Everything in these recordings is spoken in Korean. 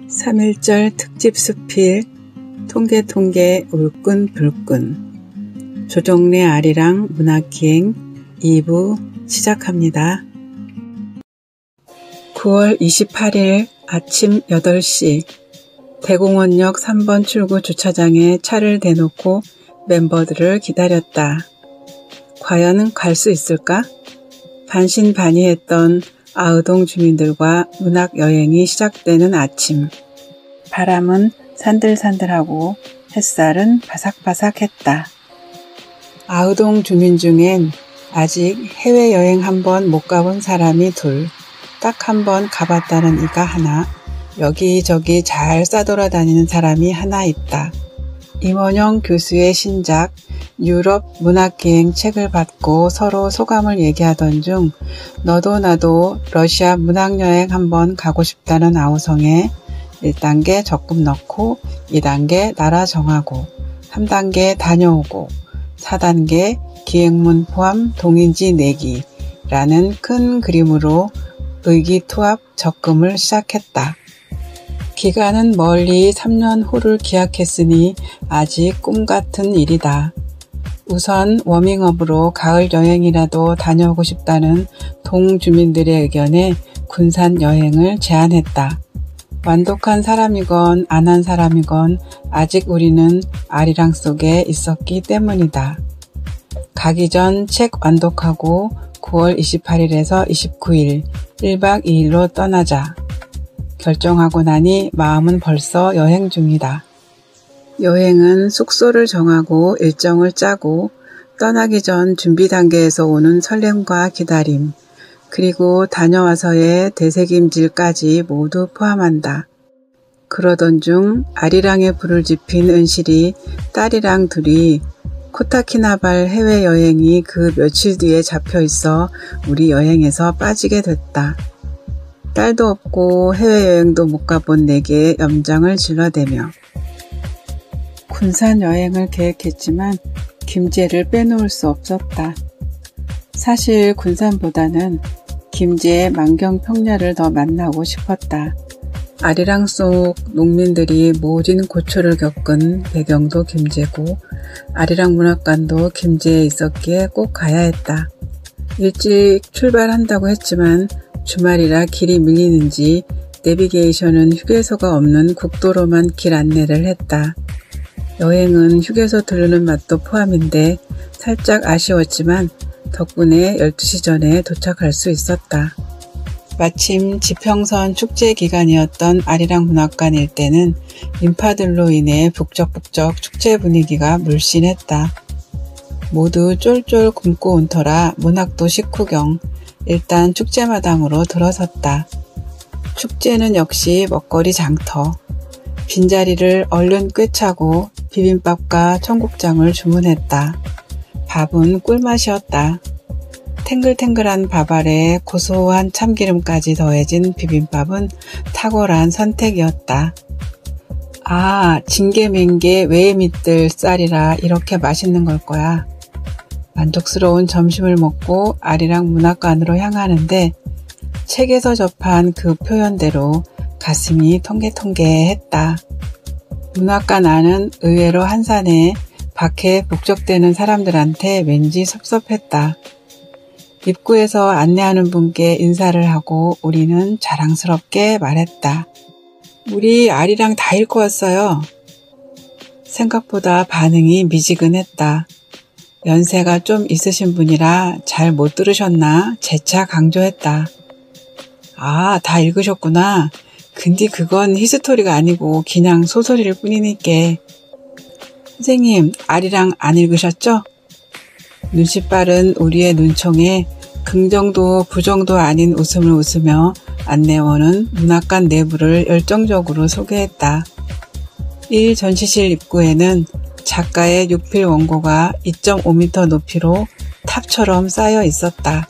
3.1절 특집 수필 통계통계 울끈불끈 조정래 아리랑 문학기행 2부 시작합니다. 9월 28일 아침 8시 대공원역 3번 출구 주차장에 차를 대놓고 멤버들을 기다렸다. 과연 갈 수 있을까? 반신반의했던 아우동 주민들과 문학 여행이 시작되는 아침. 바람은 산들산들하고 햇살은 바삭바삭했다. 아우동 주민 중엔 아직 해외여행 한 번 못 가본 사람이 둘, 딱 한 번 가봤다는 이가 하나, 여기저기 잘 싸돌아다니는 사람이 하나 있다. 임원영 교수의 신작 유럽 문학기행 책을 받고 서로 소감을 얘기하던 중 너도 나도 러시아 문학여행 한번 가고 싶다는 아우성에 1단계 적금 넣고 2단계 나라 정하고 3단계 다녀오고 4단계 기행문 포함 동인지 내기라는 큰 그림으로 의기투합 적금을 시작했다. 기간은 멀리 3년 후를 기약했으니 아직 꿈같은 일이다. 우선 워밍업으로 가을 여행이라도 다녀오고 싶다는 동주민들의 의견에 군산 여행을 제안했다. 완독한 사람이건 안 한 사람이건 아직 우리는 아리랑 속에 있었기 때문이다. 가기 전 책 완독하고 9월 28일에서 29일 1박 2일로 떠나자. 결정하고 나니 마음은 벌써 여행 중이다. 여행은 숙소를 정하고 일정을 짜고 떠나기 전 준비 단계에서 오는 설렘과 기다림, 그리고 다녀와서의 되새김질까지 모두 포함한다. 그러던 중 아리랑에 불을 지핀 은실이 딸이랑 둘이 코타키나발 해외여행이 그 며칠 뒤에 잡혀 있어 우리 여행에서 빠지게 됐다. 딸도 없고 해외여행도 못 가본 내게 염장을 질러대며 군산 여행을 계획했지만 김제를 빼놓을 수 없었다. 사실 군산보다는 김제의 만경평야를 더 만나고 싶었다. 아리랑 속 농민들이 모진 고초를 겪은 배경도 김제고 아리랑 문학관도 김제에 있었기에 꼭 가야 했다. 일찍 출발한다고 했지만 주말이라 길이 밀리는지 내비게이션은 휴게소가 없는 국도로만 길 안내를 했다. 여행은 휴게소 들르는 맛도 포함인데 살짝 아쉬웠지만 덕분에 12시 전에 도착할 수 있었다. 마침 지평선 축제 기간이었던 아리랑 문학관 일대는 인파들로 인해 북적북적 축제 분위기가 물씬했다. 모두 쫄쫄 굶고 온 터라 문학도 식후경 일단 축제마당으로 들어섰다. 축제는 역시 먹거리 장터. 빈자리를 얼른 꿰차고 비빔밥과 청국장을 주문했다. 밥은 꿀맛이었다. 탱글탱글한 밥알에 고소한 참기름까지 더해진 비빔밥은 탁월한 선택이었다. 아, 징게민게 외미들 쌀이라 이렇게 맛있는 걸 거야. 만족스러운 점심을 먹고 아리랑 문학관으로 향하는데 책에서 접한 그 표현대로 가슴이 통게통게했다. 문학관 안은 의외로 한산해 밖에 북적대는 사람들한테 왠지 섭섭했다. 입구에서 안내하는 분께 인사를 하고 우리는 자랑스럽게 말했다. 우리 아리랑 다 읽고 왔어요. 생각보다 반응이 미지근했다. 연세가 좀 있으신 분이라 잘 못 들으셨나 재차 강조했다. 아, 다 읽으셨구나. 근데 그건 히스토리가 아니고 그냥 소설일 뿐이니께. 선생님, 아리랑 안 읽으셨죠? 눈치 빠른 우리의 눈총에 긍정도 부정도 아닌 웃음을 웃으며 안내원은 문학관 내부를 열정적으로 소개했다. 1 전시실 입구에는 작가의 육필 원고가 2.5m 높이로 탑처럼 쌓여 있었다.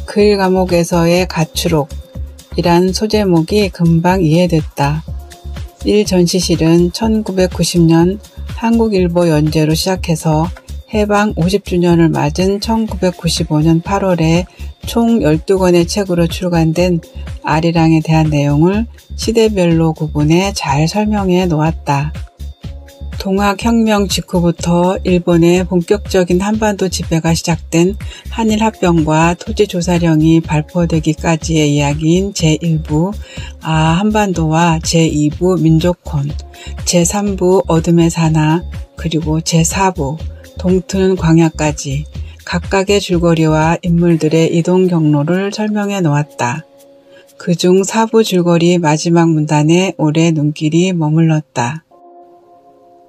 글 과목에서의 가추록이란 소제목이 금방 이해됐다. 1 전시실은 1990년 한국일보 연재로 시작해서 해방 50주년을 맞은 1995년 8월에 총 12권의 책으로 출간된 아리랑에 대한 내용을 시대별로 구분해 잘 설명해 놓았다. 동학혁명 직후부터 일본의 본격적인 한반도 지배가 시작된 한일합병과 토지조사령이 발표되기까지의 이야기인 제1부 한반도와 제2부 민족혼, 제3부 어둠의 산하, 그리고 제4부 동트는 광야까지 각각의 줄거리와 인물들의 이동 경로를 설명해 놓았다. 그중 4부 줄거리 마지막 문단에 올해 눈길이 머물렀다.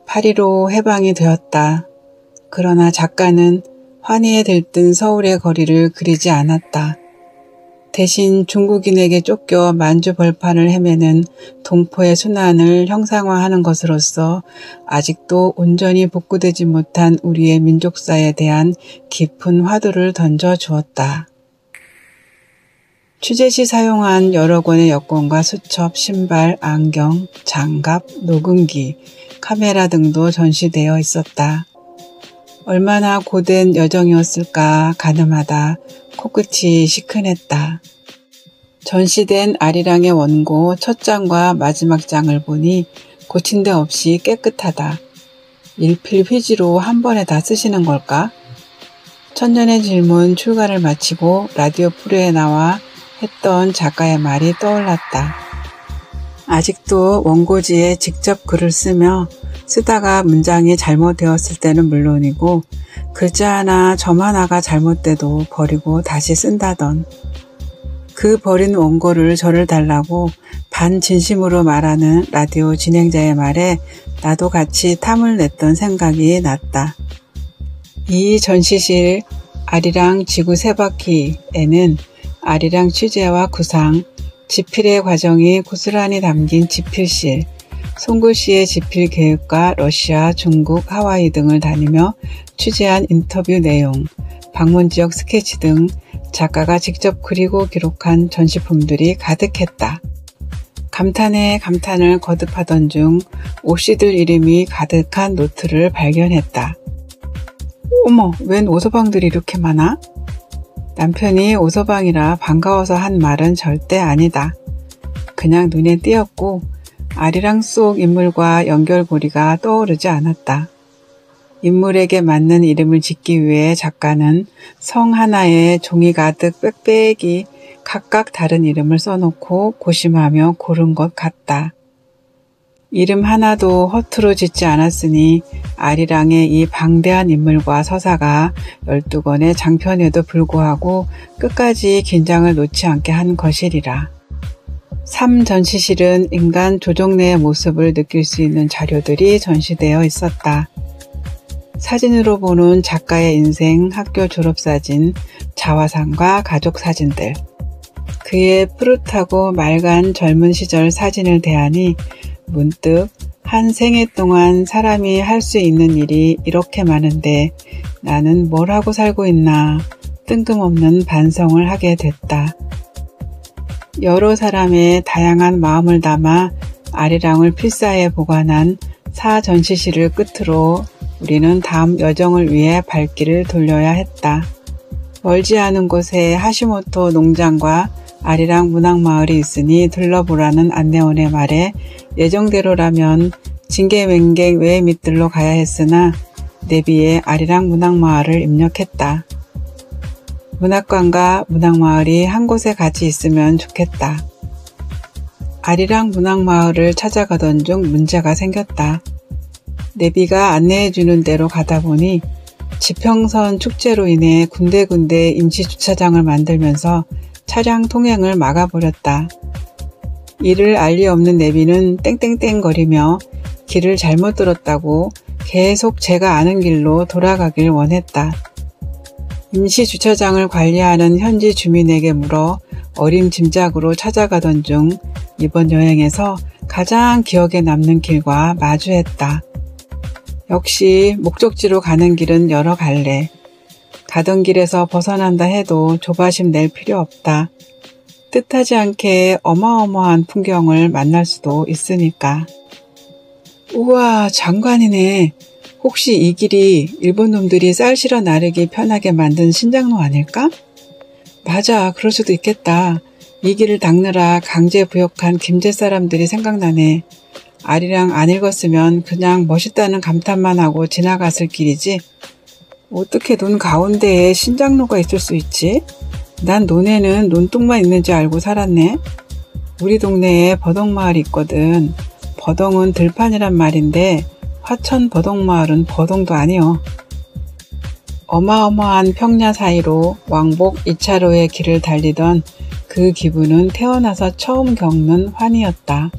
8.15 해방이 되었다. 그러나 작가는 환희에 들뜬 서울의 거리를 그리지 않았다. 대신 중국인에게 쫓겨 만주 벌판을 헤매는 동포의 순환을 형상화하는 것으로서 아직도 온전히 복구되지 못한 우리의 민족사에 대한 깊은 화두를 던져 주었다. 취재 시 사용한 여러 권의 여권과 수첩, 신발, 안경, 장갑, 녹음기, 카메라 등도 전시되어 있었다. 얼마나 고된 여정이었을까 가늠하다 코끝이 시큰했다. 전시된 아리랑의 원고 첫 장과 마지막 장을 보니 고친 데 없이 깨끗하다. 일필휘지로 한 번에 다 쓰시는 걸까? 천년의 질문 출간을 마치고 라디오 프로에 나와 했던 작가의 말이 떠올랐다. 아직도 원고지에 직접 글을 쓰며 쓰다가 문장이 잘못되었을 때는 물론이고 글자 하나 점 하나가 잘못돼도 버리고 다시 쓴다던 그 버린 원고를 저를 달라고 반진심으로 말하는 라디오 진행자의 말에 나도 같이 탐을 냈던 생각이 났다. 이 전시실 아리랑 지구 세바퀴에는 아리랑 취재와 구상, 집필의 과정이 고스란히 담긴 집필실, 송글씨의 집필 계획과 러시아, 중국, 하와이 등을 다니며 취재한 인터뷰 내용, 방문 지역 스케치 등 작가가 직접 그리고 기록한 전시품들이 가득했다. 감탄에 감탄을 거듭하던 중 옷씨들 이름이 가득한 노트를 발견했다. 어머, 웬 오서방들이 이렇게 많아? 남편이 오서방이라 반가워서 한 말은 절대 아니다. 그냥 눈에 띄었고 아리랑 속 인물과 연결고리가 떠오르지 않았다. 인물에게 맞는 이름을 짓기 위해 작가는 성 하나에 종이 가득 빽빽이 각각 다른 이름을 써놓고 고심하며 고른 것 같다. 이름 하나도 허투루 짓지 않았으니 아리랑의 이 방대한 인물과 서사가 12권의 장편에도 불구하고 끝까지 긴장을 놓지 않게 한 것이리라. 3 전시실은 인간 조정래의 모습을 느낄 수 있는 자료들이 전시되어 있었다. 사진으로 보는 작가의 인생, 학교 졸업사진, 자화상과 가족사진들. 그의 푸릇하고 맑은 젊은 시절 사진을 대하니 문득 한 생애 동안 사람이 할 수 있는 일이 이렇게 많은데 나는 뭘 하고 살고 있나 뜬금없는 반성을 하게 됐다. 여러 사람의 다양한 마음을 담아 아리랑을 필사에 보관한 4 전시실을 끝으로 우리는 다음 여정을 위해 발길을 돌려야 했다. 멀지 않은 곳에 하시모토 농장과 아리랑 문학마을이 있으니 둘러보라는 안내원의 말에 예정대로라면 징계맹객 외 밑들로 가야 했으나 내비에 아리랑 문학마을을 입력했다. 문학관과 문학마을이 한 곳에 같이 있으면 좋겠다. 아리랑 문학마을을 찾아가던 중 문제가 생겼다. 내비가 안내해주는 대로 가다 보니 지평선 축제로 인해 군데군데 임시주차장을 만들면서 차량 통행을 막아버렸다. 이를 알 리 없는 내비는 땡땡땡거리며 길을 잘못 들었다고 계속 제가 아는 길로 돌아가길 원했다. 임시주차장을 관리하는 현지 주민에게 물어 어림짐작으로 찾아가던 중 이번 여행에서 가장 기억에 남는 길과 마주했다. 역시 목적지로 가는 길은 여러 갈래. 가던 길에서 벗어난다 해도 조바심 낼 필요 없다. 뜻하지 않게 어마어마한 풍경을 만날 수도 있으니까. 우와, 장관이네. 혹시 이 길이 일본 놈들이 쌀 실어 나르기 편하게 만든 신장로 아닐까? 맞아, 그럴 수도 있겠다. 이 길을 닦느라 강제 부역한 김제 사람들이 생각나네. 아리랑 안 읽었으면 그냥 멋있다는 감탄만 하고 지나갔을 길이지. 어떻게 논 가운데에 신장로가 있을 수 있지? 난 논에는 논둑만 있는지 알고 살았네. 우리 동네에 버덕마을이 있거든. 버덕은 들판이란 말인데 화천 버덕마을은 버덕도 아니여. 어마어마한 평야 사이로 왕복 2차로의 길을 달리던 그 기분은 태어나서 처음 겪는 환희였다.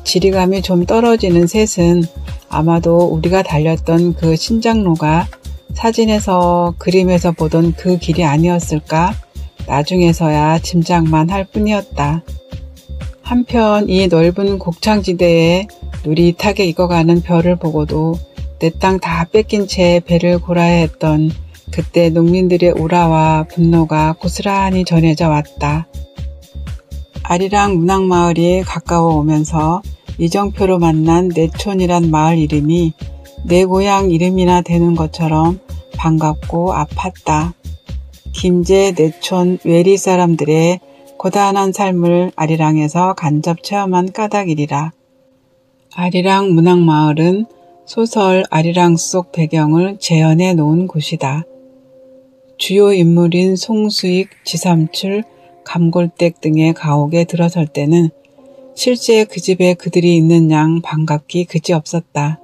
지리감이 좀 떨어지는 셋은 아마도 우리가 달렸던 그 신장로가 사진에서 그림에서 보던 그 길이 아니었을까? 나중에서야 짐작만 할 뿐이었다. 한편 이 넓은 곡창지대에 누릿하게 익어가는 벼를 보고도 내 땅 다 뺏긴 채 배를 골아야 했던 그때 농민들의 우라와 분노가 고스란히 전해져 왔다. 아리랑 문학마을이 가까워 오면서 이정표로 만난 내촌이란 마을 이름이 내 고향 이름이나 되는 것처럼 반갑고 아팠다. 김제, 내촌, 외리 사람들의 고단한 삶을 아리랑에서 간접 체험한 까닭이리라. 아리랑 문학마을은 소설 아리랑 속 배경을 재현해 놓은 곳이다. 주요 인물인 송수익, 지삼출, 감골댁 등의 가옥에 들어설 때는 실제 그 집에 그들이 있는 양 반갑기 그지없었다.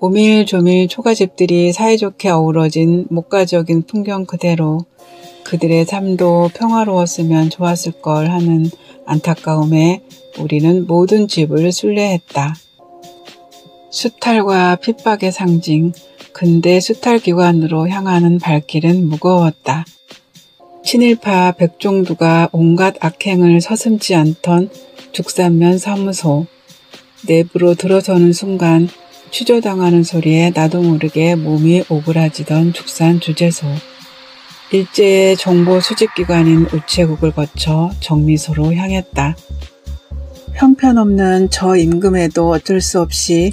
오밀조밀 초가집들이 사이좋게 어우러진 목가적인 풍경 그대로 그들의 삶도 평화로웠으면 좋았을 걸 하는 안타까움에 우리는 모든 집을 순례했다. 수탈과 핍박의 상징, 근대 수탈기관으로 향하는 발길은 무거웠다. 친일파 백종두가 온갖 악행을 서슴지 않던 죽산면 사무소, 내부로 들어서는 순간 취조당하는 소리에 나도 모르게 몸이 오그라지던 죽산 주재소, 일제의 정보 수집기관인 우체국을 거쳐 정미소로 향했다. 형편없는 저 임금에도 어쩔 수 없이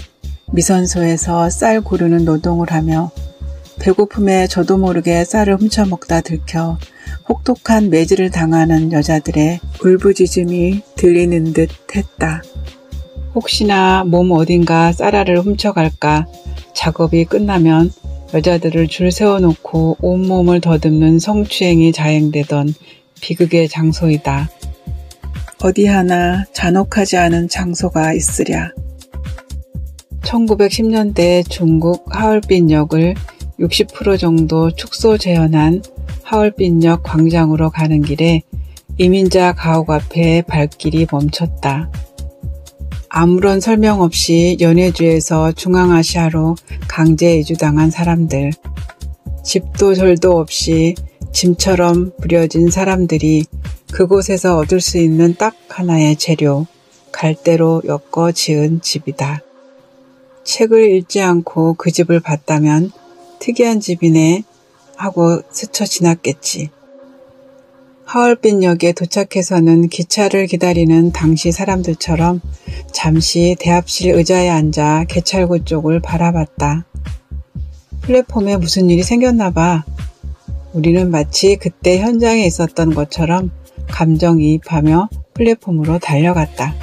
미선소에서 쌀 고르는 노동을 하며 배고픔에 저도 모르게 쌀을 훔쳐먹다 들켜 혹독한 매질을 당하는 여자들의 울부짖음이 들리는 듯 했다. 혹시나 몸 어딘가 쌀알을 훔쳐갈까 작업이 끝나면 여자들을 줄 세워놓고 온몸을 더듬는 성추행이 자행되던 비극의 장소이다. 어디 하나 잔혹하지 않은 장소가 있으랴. 1910년대 중국 하얼빈역을 60% 정도 축소 재현한 하얼빈역 광장으로 가는 길에 이민자 가옥 앞에 발길이 멈췄다. 아무런 설명 없이 연해주에서 중앙아시아로 강제 이주당한 사람들, 집도 절도 없이 짐처럼 부려진 사람들이 그곳에서 얻을 수 있는 딱 하나의 재료, 갈대로 엮어 지은 집이다. 책을 읽지 않고 그 집을 봤다면 특이한 집이네 하고 스쳐 지났겠지. 하얼빈역에 도착해서는 기차를 기다리는 당시 사람들처럼 잠시 대합실 의자에 앉아 개찰구 쪽을 바라봤다. 플랫폼에 무슨 일이 생겼나 봐. 우리는 마치 그때 현장에 있었던 것처럼 감정이입하며 플랫폼으로 달려갔다.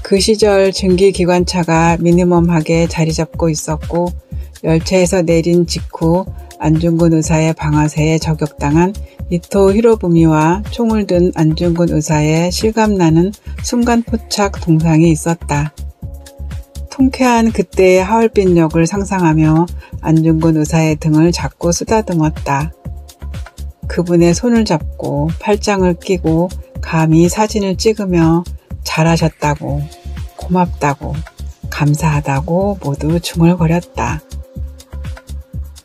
그 시절 증기기관차가 미니멈하게 자리 잡고 있었고 열차에서 내린 직후 안중근 의사의 방아쇠에 저격당한 이토 히로부미와 총을 든 안중근 의사의 실감나는 순간포착 동상이 있었다. 통쾌한 그때의 하얼빈역을 상상하며 안중근 의사의 등을 자꾸 쓰다듬었다. 그분의 손을 잡고 팔짱을 끼고 감히 사진을 찍으며 잘하셨다고, 고맙다고, 감사하다고 모두 중얼거렸다.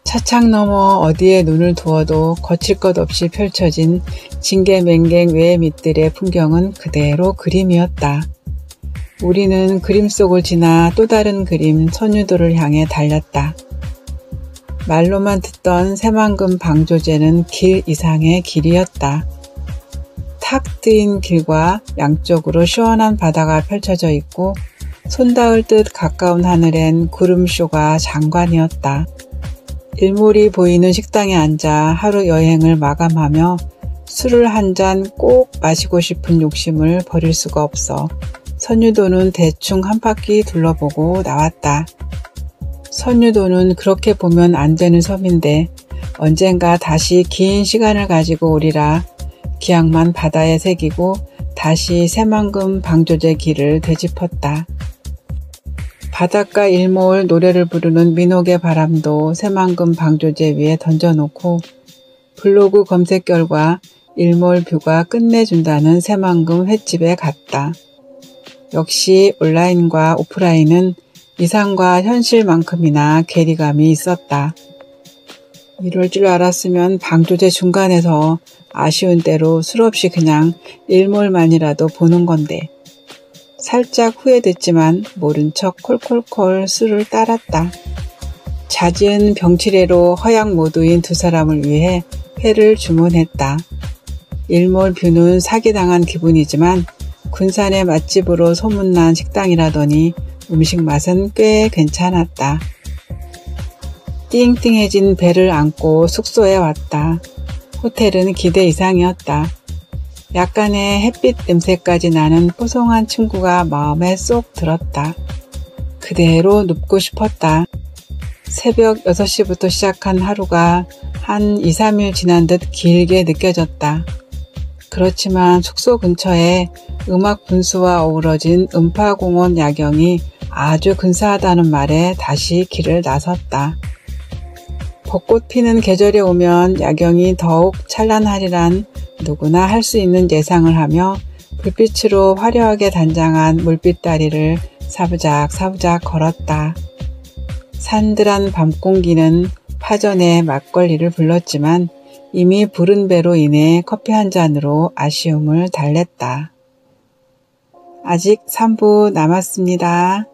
차창 너머 어디에 눈을 두어도 거칠 것 없이 펼쳐진 징계맹갱 외의 밑들의 풍경은 그대로 그림이었다. 우리는 그림 속을 지나 또 다른 그림 선유도를 향해 달렸다. 말로만 듣던 새만금 방조제는 길 이상의 길이었다. 탁 트인 길과 양쪽으로 시원한 바다가 펼쳐져 있고 손 닿을 듯 가까운 하늘엔 구름쇼가 장관이었다. 일몰이 보이는 식당에 앉아 하루 여행을 마감하며 술을 한 잔 꼭 마시고 싶은 욕심을 버릴 수가 없어 선유도는 대충 한 바퀴 둘러보고 나왔다. 선유도는 그렇게 보면 안 되는 섬인데 언젠가 다시 긴 시간을 가지고 오리라 기약만 바다에 새기고 다시 새만금 방조제 길을 되짚었다. 바닷가 일몰 노래를 부르는 민옥의 바람도 새만금 방조제 위에 던져놓고 블로그 검색 결과 일몰 뷰가 끝내준다는 새만금 횟집에 갔다. 역시 온라인과 오프라인은 이상과 현실만큼이나 괴리감이 있었다. 이럴 줄 알았으면 방조제 중간에서 아쉬운 대로 술 없이 그냥 일몰만이라도 보는 건데. 살짝 후회됐지만 모른 척 콜콜콜 술을 따랐다. 잦은 병치레로 허약 모두인 두 사람을 위해 회를 주문했다. 일몰 뷰는 사기당한 기분이지만 군산의 맛집으로 소문난 식당이라더니 음식 맛은 꽤 괜찮았다. 띵띵해진 배를 안고 숙소에 왔다. 호텔은 기대 이상이었다. 약간의 햇빛 냄새까지 나는 뽀송한 친구가 마음에 쏙 들었다. 그대로 눕고 싶었다. 새벽 6시부터 시작한 하루가 한 2, 3일 지난 듯 길게 느껴졌다. 그렇지만 숙소 근처에 음악 분수와 어우러진 음파공원 야경이 아주 근사하다는 말에 다시 길을 나섰다. 벚꽃 피는 계절에 오면 야경이 더욱 찬란하리란 누구나 할 수 있는 예상을 하며 불빛으로 화려하게 단장한 물빛다리를 사부작 걸었다. 산들한 밤 공기는 파전에 막걸리를 불렀지만 이미 부른 배로 인해 커피 한 잔으로 아쉬움을 달랬다. 아직 3부 남았습니다.